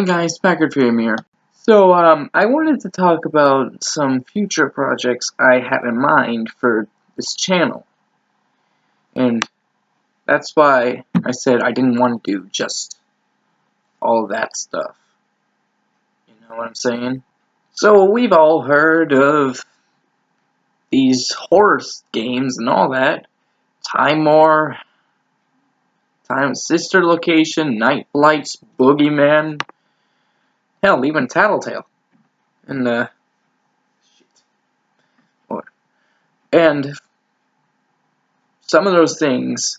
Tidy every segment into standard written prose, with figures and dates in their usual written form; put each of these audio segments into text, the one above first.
Hey guys, Packard Fam here. So, I wanted to talk about some future projects I have in mind for this channel. And that's why I said I didn't want to do just all that stuff. You know what I'm saying? So, we've all heard of these horror games and all that. Time War, Time Sister Location, Night Blights, Boogeyman, hell, even Tattletale. And, And some of those things,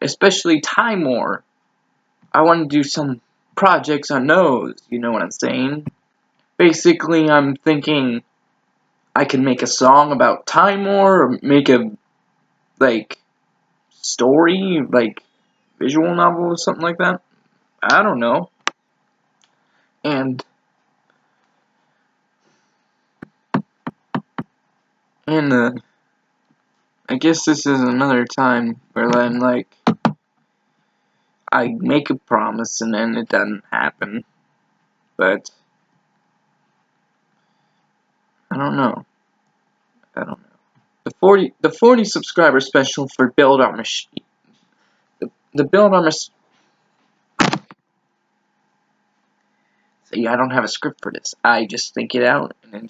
especially Time War, I want to do some projects on those, you know what I'm saying? Basically, I'm thinking I can make a song about Time War, or make a, story, visual novel or something like that. I don't know. And I guess this is another time where I'm I make a promise and then it doesn't happen. But I don't know. The 40 subscriber special for Build Our Machine. The Build Our Machine. See, I don't have a script for this. I just think it out and then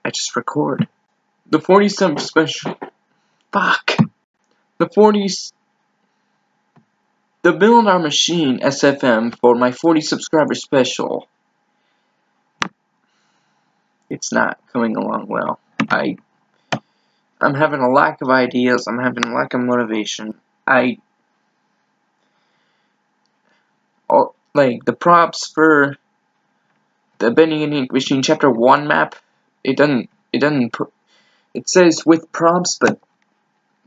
I just record. The 40 sub special. Fuck. The Build Our Machine SFM for my 40 subscriber special. It's not coming along well. I'm having a lack of ideas. I'm having a lack of motivation. The props for the Bending and Ink Machine Chapter 1 map, it says with props, but it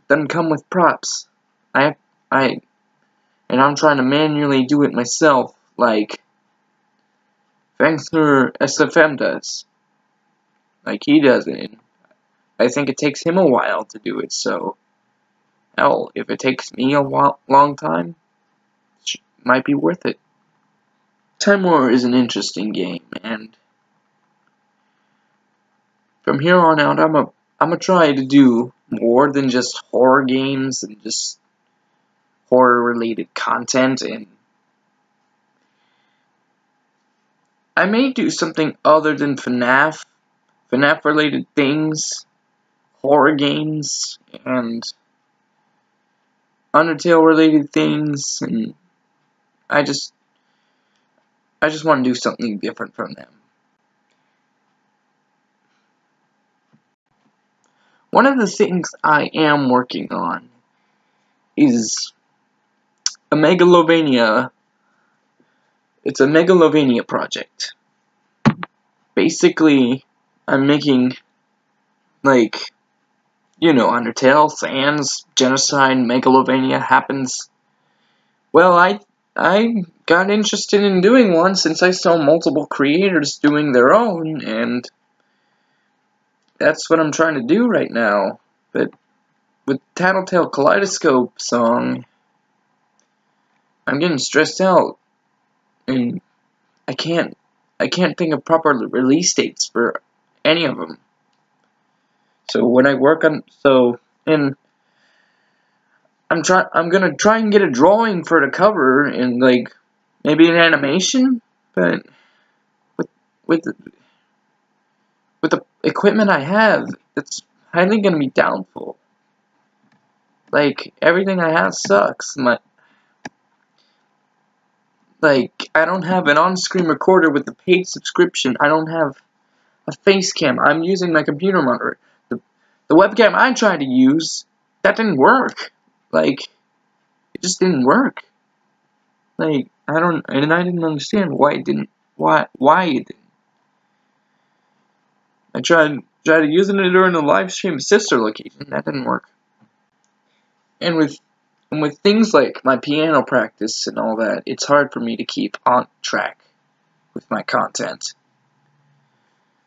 doesn't come with props. And I'm trying to manually do it myself, like Vancouver SFM does. Like he does it. I think it takes him a while to do it, so hell, if it takes me a long time, it might be worth it. Time War is an interesting game, and from here on out, I'm gonna try to do more than just horror games and just horror-related content, and I may do something other than FNAF-related things, horror games, and Undertale-related things, and I just want to do something different from them. One of the things I am working on is a Megalovania. It's a Megalovania project. Basically, I'm making, Undertale, Sans, Genocide, Megalovania happens. Well, I got interested in doing one since I saw multiple creators doing their own, and that's what I'm trying to do right now. But with Tattletale Kaleidoscope song, I'm getting stressed out, and I can't think of proper release dates for any of them. So when I work on I'm gonna try and get a drawing for the cover and maybe an animation, but with the equipment I have, it's highly gonna be doubtful. Everything I have sucks. I don't have an on-screen recorder with a paid subscription. I don't have a face cam. I'm using my computer monitor. The webcam I tried to use, that didn't work. It just didn't work. I didn't understand why it didn't. Why it didn't. I tried using it during the live stream sister location. That didn't work. And with things like my piano practice and all that, it's hard for me to keep on track with my content.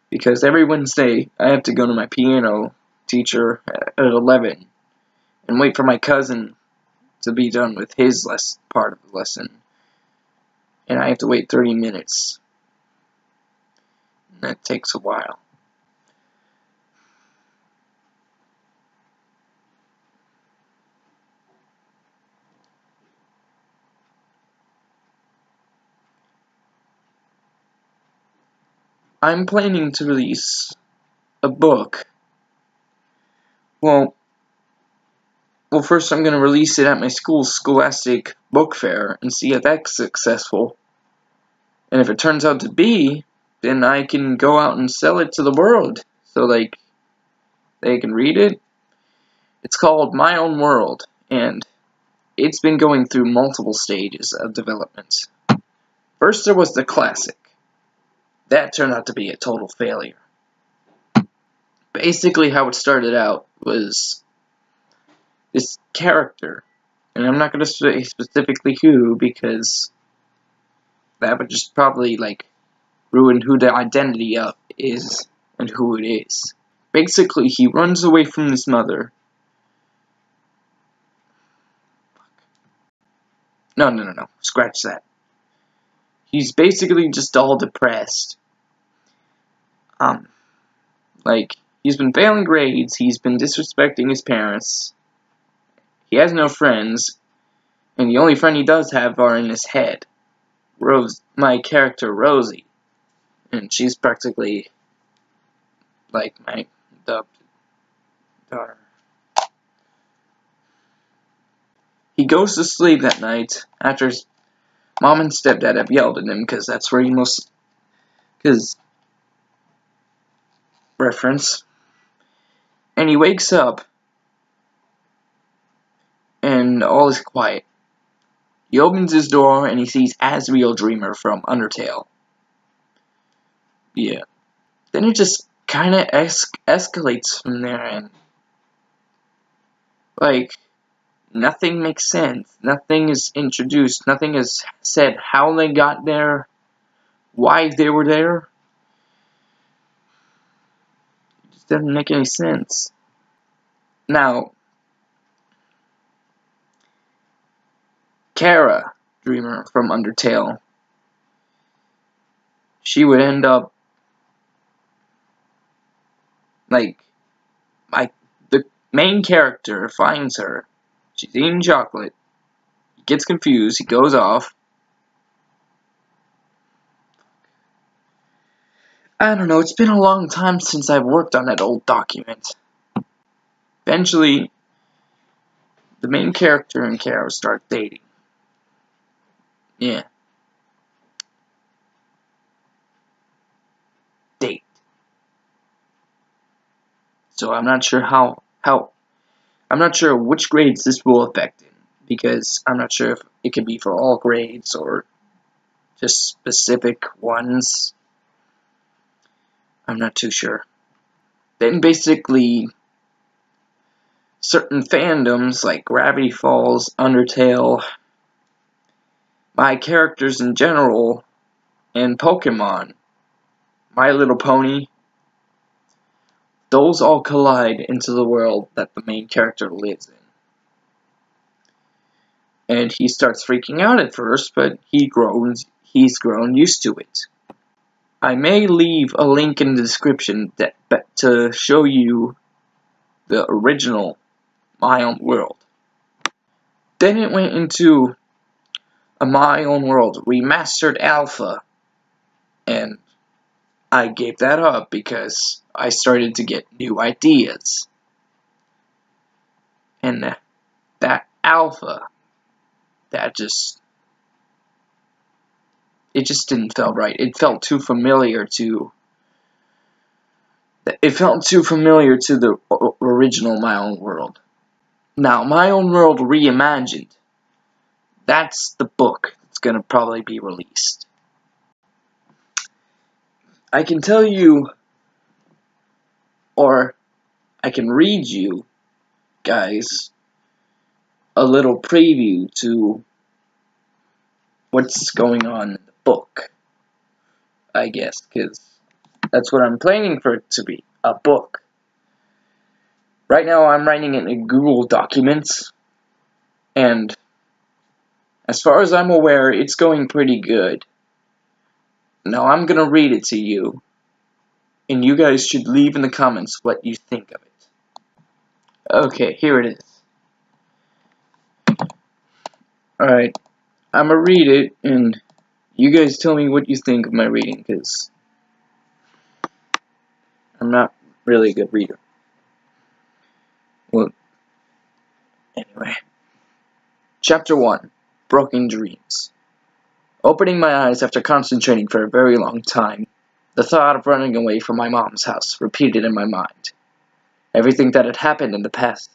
Because every Wednesday, I have to go to my piano teacher at 11. and wait for my cousin to be done with his part of the lesson. And I have to wait 30 minutes. And that takes a while. I'm planning to release a book. Well, first I'm going to release it at my school's Scholastic Book Fair and see if that's successful. And if it turns out to be, then I can go out and sell it to the world. So, like, they can read it. It's called My Own World, and it's been going through multiple stages of development. First, there was the classic. That turned out to be a total failure. Basically, how it started out was this character, and I'm not going to say specifically who, because that would just probably, like, ruin who the identity of is and who it is. Basically, he runs away from his mother. No. Scratch that. He's basically just all depressed. Like, he's been failing grades, he's been disrespecting his parents, he has no friends, and the only friend he does have are in his head. My character, Rosie. And she's practically like my adopted daughter. He goes to sleep that night after his mom and stepdad have yelled at him, because that's where he reference. And he wakes up, and all is quiet. He opens his door, and he sees Asriel Dreamer from Undertale. Yeah. Then it just kind of escalates from there, and like, nothing makes sense. Nothing is introduced. Nothing is said how they got there, why they were there. It just doesn't make any sense. Now, Kara Dreamer from Undertale, she would end up like, the main character finds her. She's eating chocolate. He gets confused. He goes off. I don't know. It's been a long time since I've worked on that old document. Eventually, the main character and Kara start dating. Yeah. Date. So I'm not sure I'm not sure which grades this will affect him, because I'm not sure if it could be for all grades or just specific ones. I'm not too sure. Then basically, certain fandoms like Gravity Falls, Undertale, my characters in general, and Pokemon, My Little Pony, those all collide into the world that the main character lives in. And he starts freaking out at first, but he's grown used to it. I may leave a link in the description to show you the original My Own World. Then it went into a My Own World Remastered Alpha, and I gave that up because I started to get new ideas. And that alpha, it just didn't feel right. It felt too familiar to the original My Own World. Now, My Own World Reimagined, that's the book that's going to probably be released. I can tell you, or I can read you guys a little preview to what's going on in the book, I guess, because that's what I'm planning for it to be, a book. Right now I'm writing it in Google Documents, and as far as I'm aware, it's going pretty good. Now I'm gonna read it to you, and you guys should leave in the comments what you think of it. Okay, here it is. Alright, I'm gonna read it, and you guys tell me what you think of my reading, because I'm not really a good reader. Well, anyway. Chapter 1, Broken Dreams. Opening my eyes after concentrating for a very long time, the thought of running away from my mom's house repeated in my mind. Everything that had happened in the past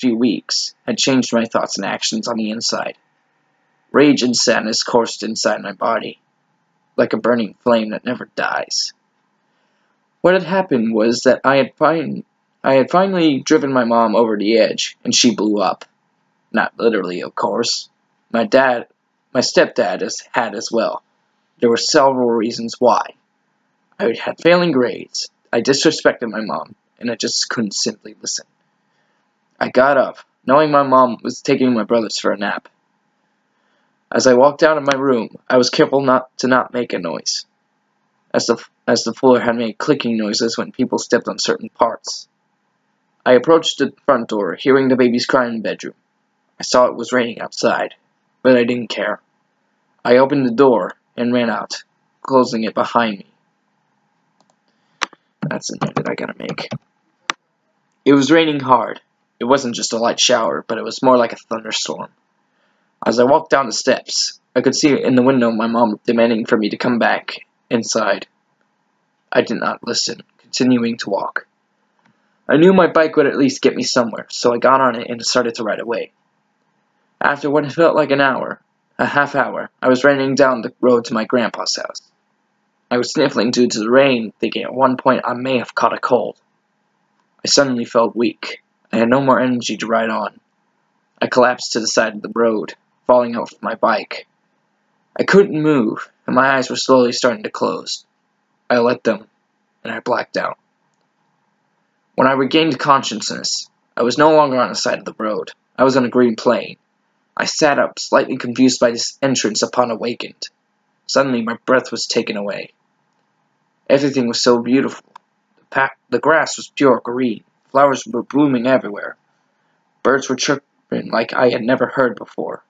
few weeks had changed my thoughts and actions on the inside. Rage and sadness coursed inside my body, like a burning flame that never dies. What had happened was that I had finally driven my mom over the edge, and she blew up. Not literally, of course. My stepdad had as well. There were several reasons why. I had failing grades, I disrespected my mom, and I just couldn't simply listen. I got up, knowing my mom was taking my brothers for a nap. As I walked out of my room, I was careful not to make a noise, as the floor had made clicking noises when people stepped on certain parts. I approached the front door, hearing the babies cry in the bedroom. I saw it was raining outside, but I didn't care. I opened the door and ran out, closing it behind me. That's a note that I gotta make. It was raining hard. It wasn't just a light shower, but it was more like a thunderstorm. As I walked down the steps, I could see in the window my mom demanding for me to come back inside. I did not listen, continuing to walk. I knew my bike would at least get me somewhere, so I got on it and started to ride away. After what felt like a half hour, I was running down the road to my grandpa's house. I was sniffling due to the rain, thinking at one point I may have caught a cold. I suddenly felt weak. I had no more energy to ride on. I collapsed to the side of the road, falling off my bike. I couldn't move, and my eyes were slowly starting to close. I let them, and I blacked out. When I regained consciousness, I was no longer on the side of the road. I was on a green plain. I sat up, slightly confused by this entrance upon awakened. Suddenly my breath was taken away. Everything was so beautiful. The grass was pure green. Flowers were blooming everywhere. Birds were chirping like I had never heard before.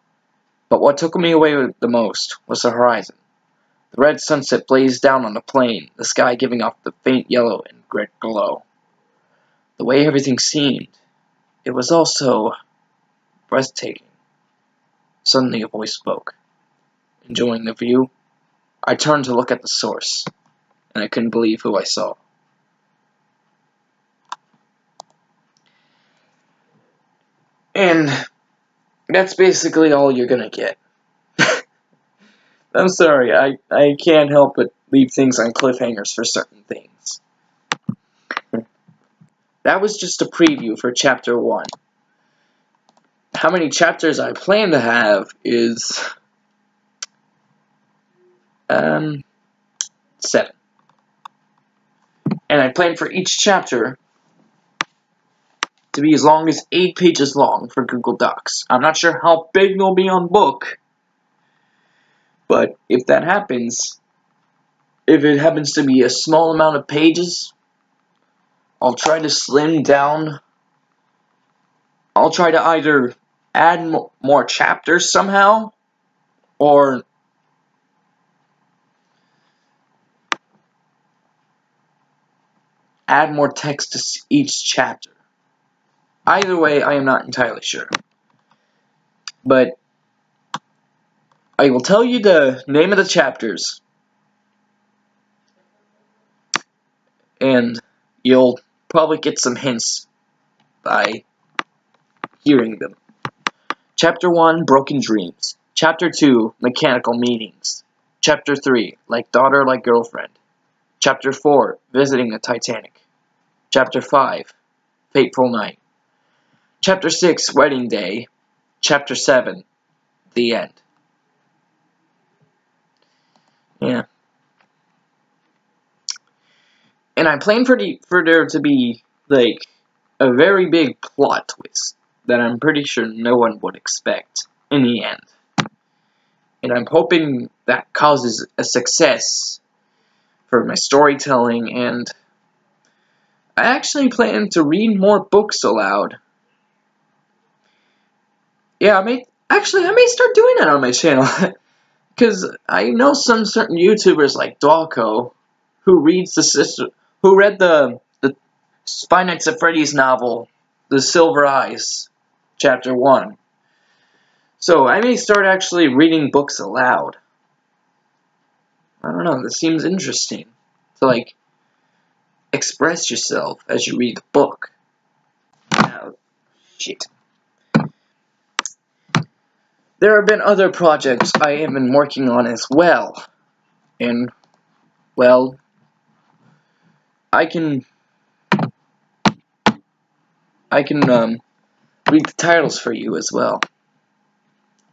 But what took me away the most was the horizon. The red sunset blazed down on the plain, the sky giving off the faint yellow and red glow. The way everything seemed, it was also breathtaking. Suddenly a voice spoke. Enjoying the view? I turned to look at the source, and I couldn't believe who I saw. And that's basically all you're gonna get. I'm sorry, I can't help but leave things on cliffhangers for certain things. That was just a preview for Chapter 1. How many chapters I plan to have is 7. And I plan for each chapter to be as long as 8 pages long for Google Docs. I'm not sure how big they'll be on book, but if that happens, if it happens to be a small amount of pages, I'll try to slim down. I'll try to either add more chapters somehow, or add more text to each chapter. Either way, I am not entirely sure. But I will tell you the name of the chapters, and you'll probably get some hints by hearing them. Chapter 1, Broken Dreams. Chapter 2, Mechanical Meetings. Chapter 3, Like Daughter, Like Girlfriend. Chapter 4, Visiting the Titanic. Chapter 5, Fateful Night. Chapter 6, Wedding Day. Chapter 7, The End. Yeah. And I plan for there to be, like, a very big plot twist that I'm pretty sure no one would expect in the end. And I'm hoping that causes a success for my storytelling, and I actually plan to read more books aloud. Yeah, I may start doing that on my channel. Because I know some certain YouTubers like Dwalko who read the Five Nights at Freddy's novel, The Silver Eyes, Chapter 1. So I may start actually reading books aloud. I don't know, this seems interesting. To like express yourself as you read the book. Now, shit. There have been other projects I have been working on as well. And, well, I can read the titles for you as well.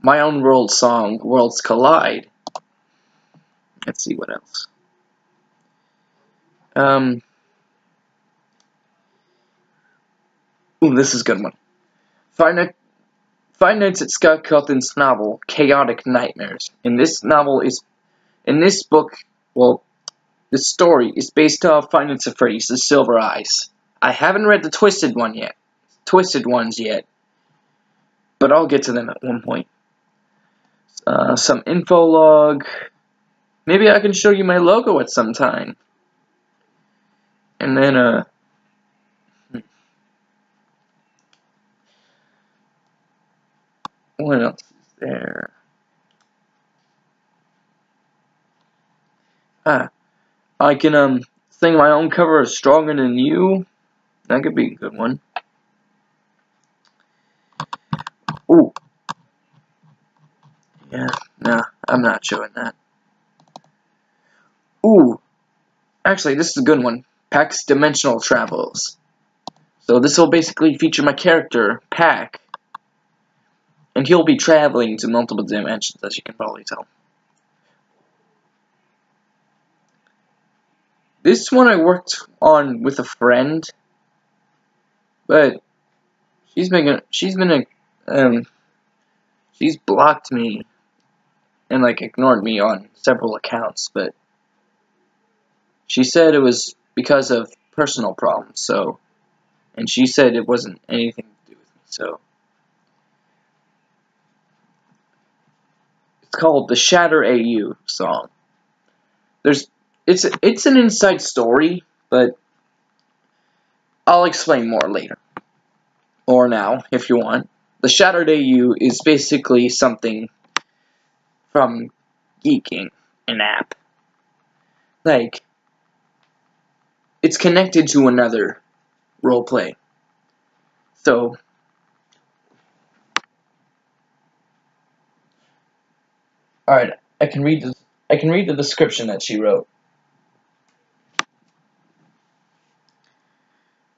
My Own World song, Worlds Collide. Let's see what else. Ooh, this is a good one. Five Nights at Scott Cawthon's novel, Chaotic Nightmares. In this book, well, the story is based off Five Nights at Freddy's, The Silver Eyes. I haven't read the Twisted ones yet, but I'll get to them at one point. Some info log. Maybe I can show you my logo at some time. And then, what else is there? I can, sing my own cover of Stronger Than You. That could be a good one. Ooh. Yeah, nah, I'm not showing that. Ooh. Actually, this is a good one. Pack's Dimensional Travels. So this will basically feature my character, Pack. And he'll be traveling to multiple dimensions, as you can probably tell. This one I worked on with a friend, but she's blocked me and like ignored me on several accounts, but she said it was because of personal problems, so, and she said it wasn't anything to do with me, so. It's called the Shatter AU song. It's an inside story, but I'll explain more later. Or now, if you want. The Shattered AU is basically something from Geeking, an app. Like, it's connected to another roleplay. So, alright, I can read the description that she wrote.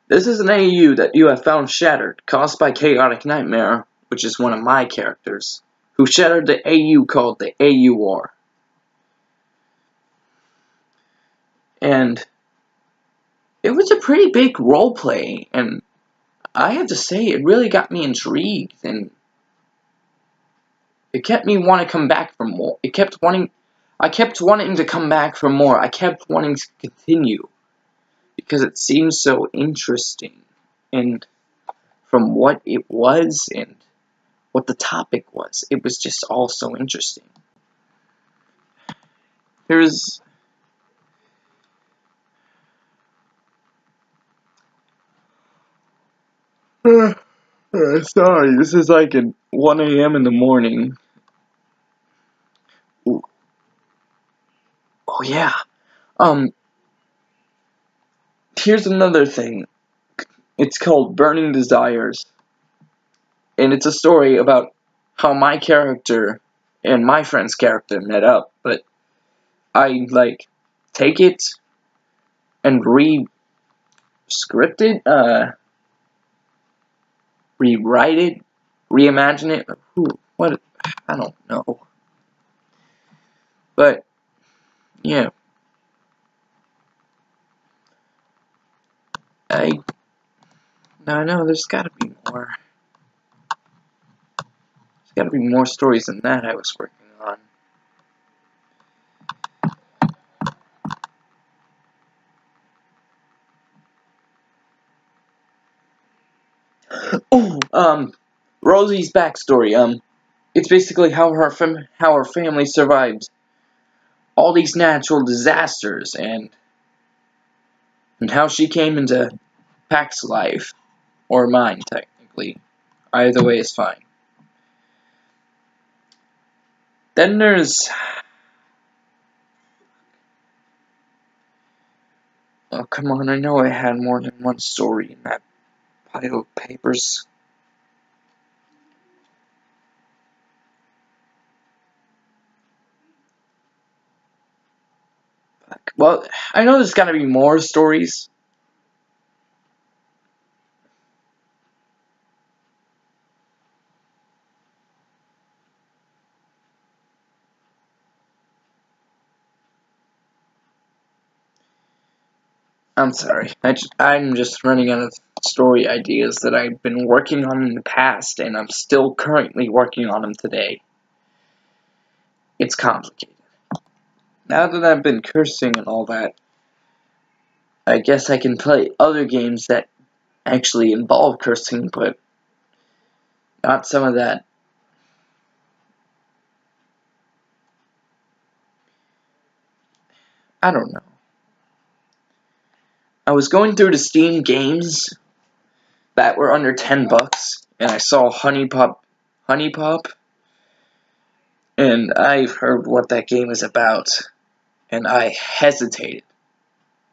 This is an AU that you have found shattered, caused by Chaotic Nightmare, which is one of my characters, who shattered the AU called the AU War. And it was a pretty big roleplay, and I have to say, it really got me intrigued, and it kept me wanting to come back for more. I kept wanting to come back for more. I kept wanting to continue, because it seemed so interesting, and from what it was, and what the topic was, it was just all so interesting. Sorry, this is like at 1 a.m. in the morning. Ooh. Oh yeah. Here's another thing. It's called Burning Desires. And it's a story about how my character and my friend's character met up, but I, like, take it and re-script it, rewrite it, reimagine it. What? I don't know. But, yeah. Now I know there's gotta be more. There's gotta be more stories than that I was working on. Oh, Rosie's backstory. It's basically how her family survived all these natural disasters and how she came into Pax's life, or mine technically. Either way is fine. Then there's, oh come on, I know I had more than one story in that pile of papers. Well, I know there's gotta be more stories. I'm sorry. I'm just running out of story ideas that I've been working on in the past, and I'm still currently working on them today. It's complicated. Now that I've been cursing and all that, I guess I can play other games that actually involve cursing, but not some of that. I don't know. I was going through the Steam games that were under $10, and I saw Honey Pop, and I heard what that game is about, and I hesitated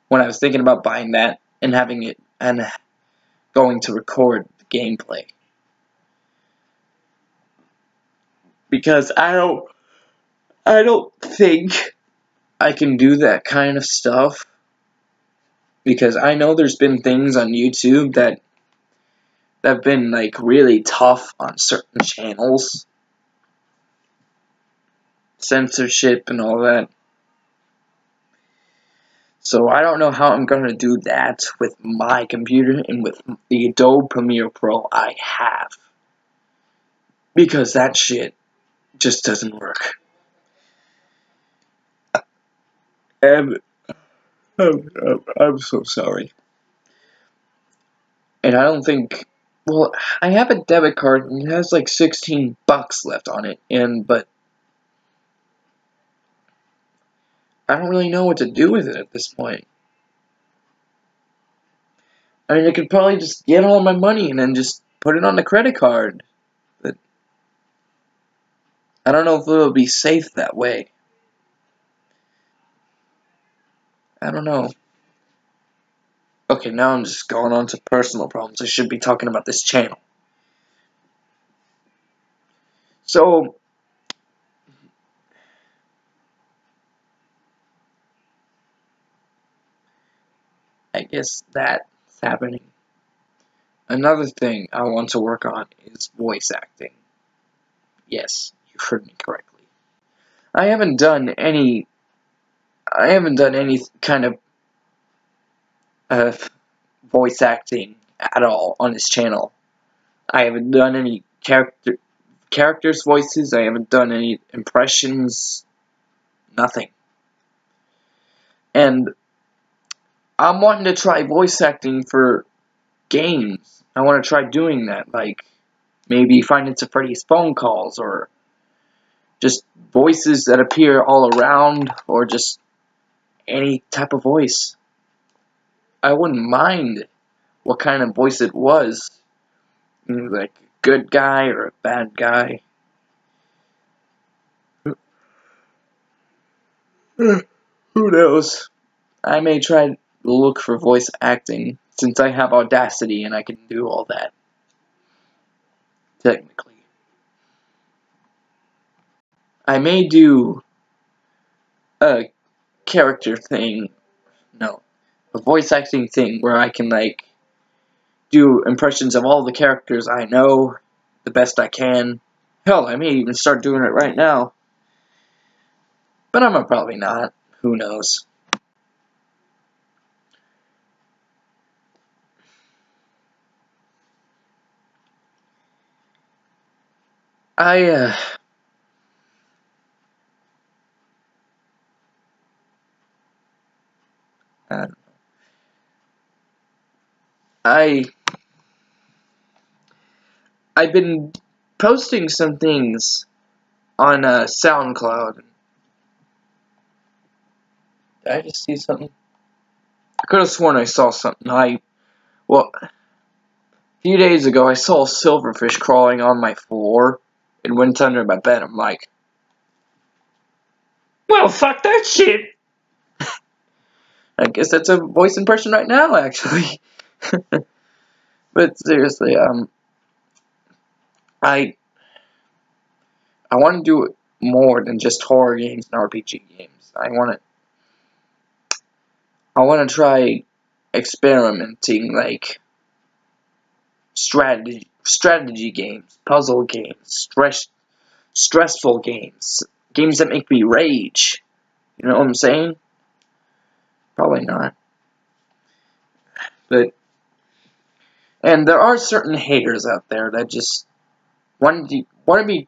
when I was thinking about buying that and having it and going to record the gameplay. Because I don't think I can do that kind of stuff. Because I know there's been things on YouTube that have been like really tough on certain channels. Censorship and all that. So I don't know how I'm going to do that with my computer and with the Adobe Premiere Pro I have. Because that shit just doesn't work. And I'm so sorry. And I don't think, well, I have a debit card and it has like $16 left on it, but I don't really know what to do with it at this point. I mean, I could probably just get all my money and then just put it on the credit card. But I don't know if it'll be safe that way. I don't know. Okay, now I'm just going on to personal problems. I should be talking about this channel. So, I guess that's happening. Another thing I want to work on is voice acting. Yes, you heard me correctly. I haven't done any kind of voice acting at all on this channel. I haven't done any characters' voices. I haven't done any impressions. Nothing. And I'm wanting to try voice acting for games. I want to try doing that, like maybe Find It's a Freddy's phone calls, or just voices that appear all around, or just any type of voice. I wouldn't mind what kind of voice it was, like a good guy or a bad guy. Who knows? I may try to look for voice acting, since I have Audacity and I can do all that. Technically. I may do a character thing, no, a voice acting thing where I can, like, do impressions of all the characters I know the best I can. Hell, I may even start doing it right now. But I'm probably not. Who knows? I don't know. I've been posting some things on SoundCloud. Did I just see something? I could have sworn I saw something. Well, a few days ago I saw a silverfish crawling on my floor and went under my bed. I'm like, well, fuck that shit. I guess that's a voice impression right now, actually. But seriously, I want to do more than just horror games and RPG games. I want to try experimenting, like strategy games, puzzle games, stressful games, games that make me rage. You know what I'm saying? Probably not. And there are certain haters out there that just want to be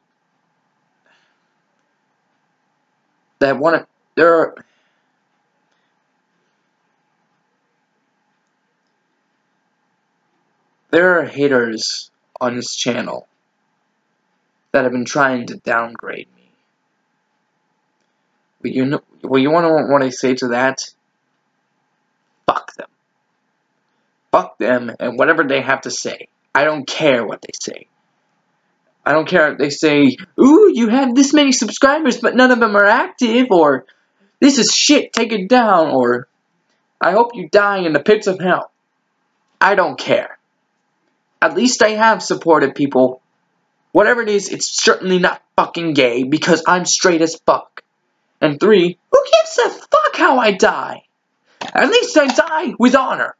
that want to. There are haters on this channel that have been trying to downgrade me. But you want to know what I say to that? Fuck them. Fuck them and whatever they have to say. I don't care what they say. I don't care if they say, ooh, you have this many subscribers, but none of them are active, or this is shit, take it down, or I hope you die in the pits of hell. I don't care. At least I have supported people. Whatever it is, it's certainly not fucking gay, because I'm straight as fuck. And 3, who gives a fuck how I die? At least I die with honor.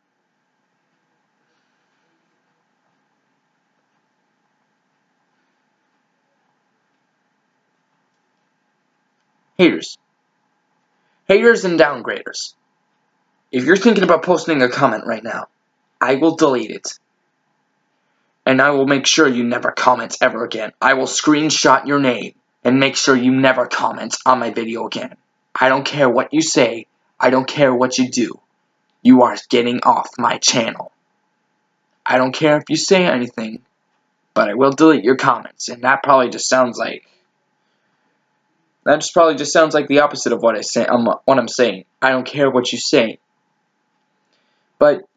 Haters. Haters and downgraders. If you're thinking about posting a comment right now, I will delete it. And I will make sure you never comment ever again. I will screenshot your name and make sure you never comment on my video again. I don't care what you say. I don't care what you do. You are getting off my channel. I don't care if you say anything, but I will delete your comments. And that probably just sounds like the opposite of what I'm saying. I don't care what you say. But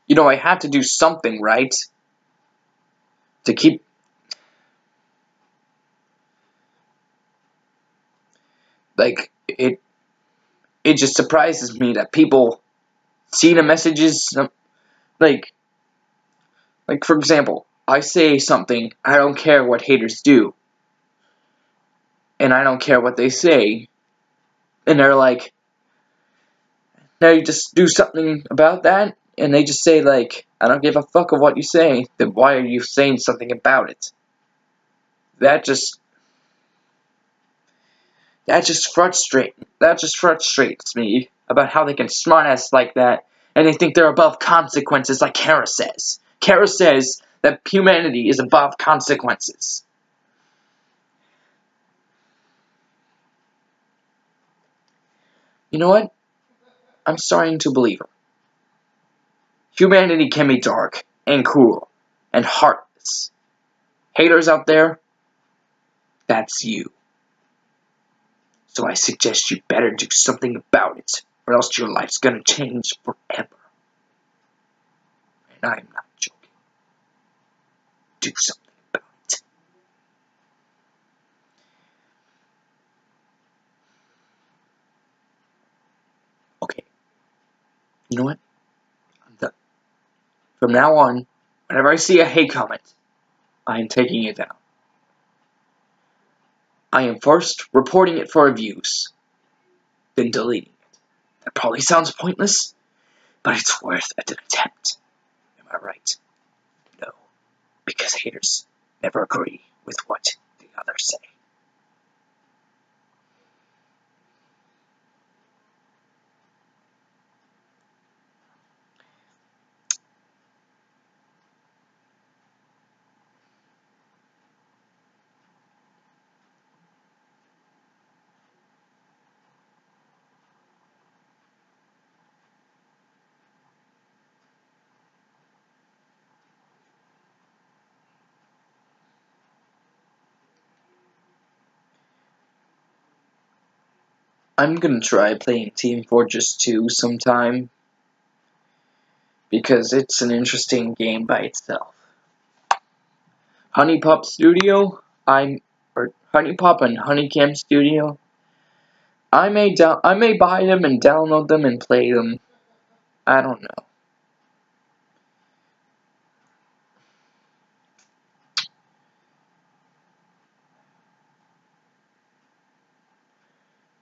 you know, I had to do something, right? To keep... Like, it just surprises me that people see the messages, like, for example, I say something, I don't care what haters do, and I don't care what they say, and they're like, now you just do something about that, and they just say, like, I don't give a fuck of what you say, then why are you saying something about it? That just frustrates me about how they can smartass like that, and they think they're above consequences like Kara says. Kara says that humanity is above consequences. You know what? I'm starting to believe her. Humanity can be dark, and cruel, and heartless. Haters out there, that's you. So I suggest you better do something about it, or else your life's gonna change forever. And I'm not joking. Do something about it. Okay. You know what? I'm done. From now on, whenever I see a hate comment, I am taking it down. I am first reporting it for abuse, then deleting it. That probably sounds pointless, but it's worth an attempt. Am I right? No, because haters never agree with what the others say. I'm gonna try playing Team Fortress 2 sometime, because it's an interesting game by itself. Honeypop Studio, or Honeypop and Honeycam Studio, I may buy them and download them and play them. I don't know.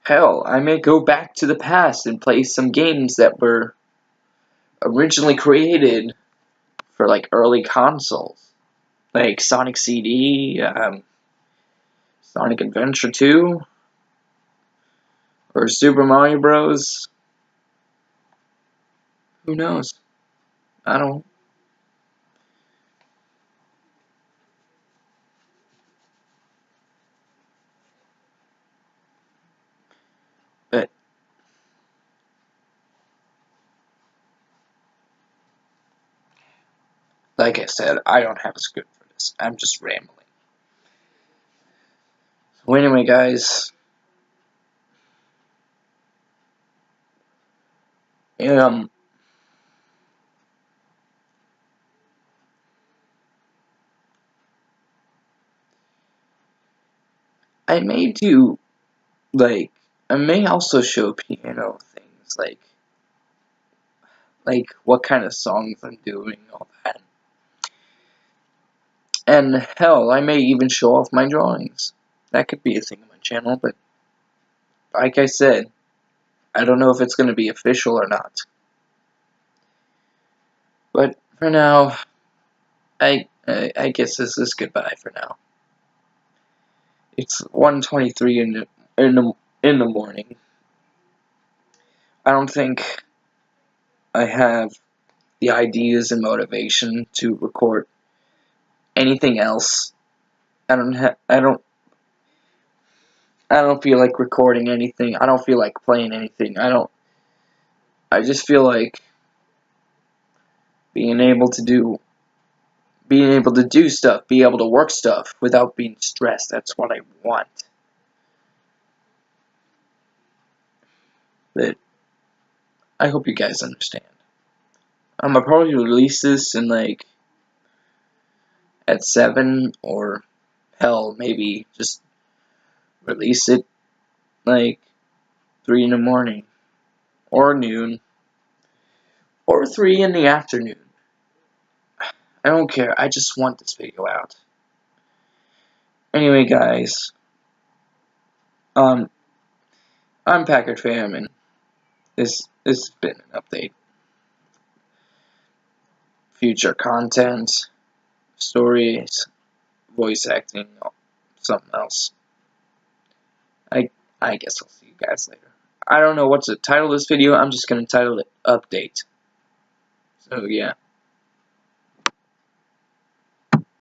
Hell, I may go back to the past and play some games that were originally created for like early consoles, like Sonic CD, Sonic Adventure 2, or Super Mario Bros. Who knows? I don't. But like I said, I don't have a script for this. I'm just rambling. So anyway, guys, um, I may do I may also show piano things like what kind of songs I'm doing, all that. And hell, I may even show off my drawings. That could be a thing on my channel, but like I said, I don't know if it's going to be official or not. But for now, I guess this is goodbye for now. It's 1:23 in the morning. I don't think I have the ideas and motivation to record anything else. I don't feel like recording anything. I don't feel like playing anything. I just feel like being able to do stuff, be able to work stuff without being stressed. That's what I want. But I hope you guys understand. I'm gonna probably release this in at 7, or hell, maybe just release it 3 in the morning, or noon, or 3 in the afternoon. I don't care. I just want this video out. Anyway, guys, I'm Packard Fam, and this has been an update. Future content, stories, voice acting, something else. I guess I'll see you guys later. I don't know what to title this video. I'm just gonna title it Update. So yeah.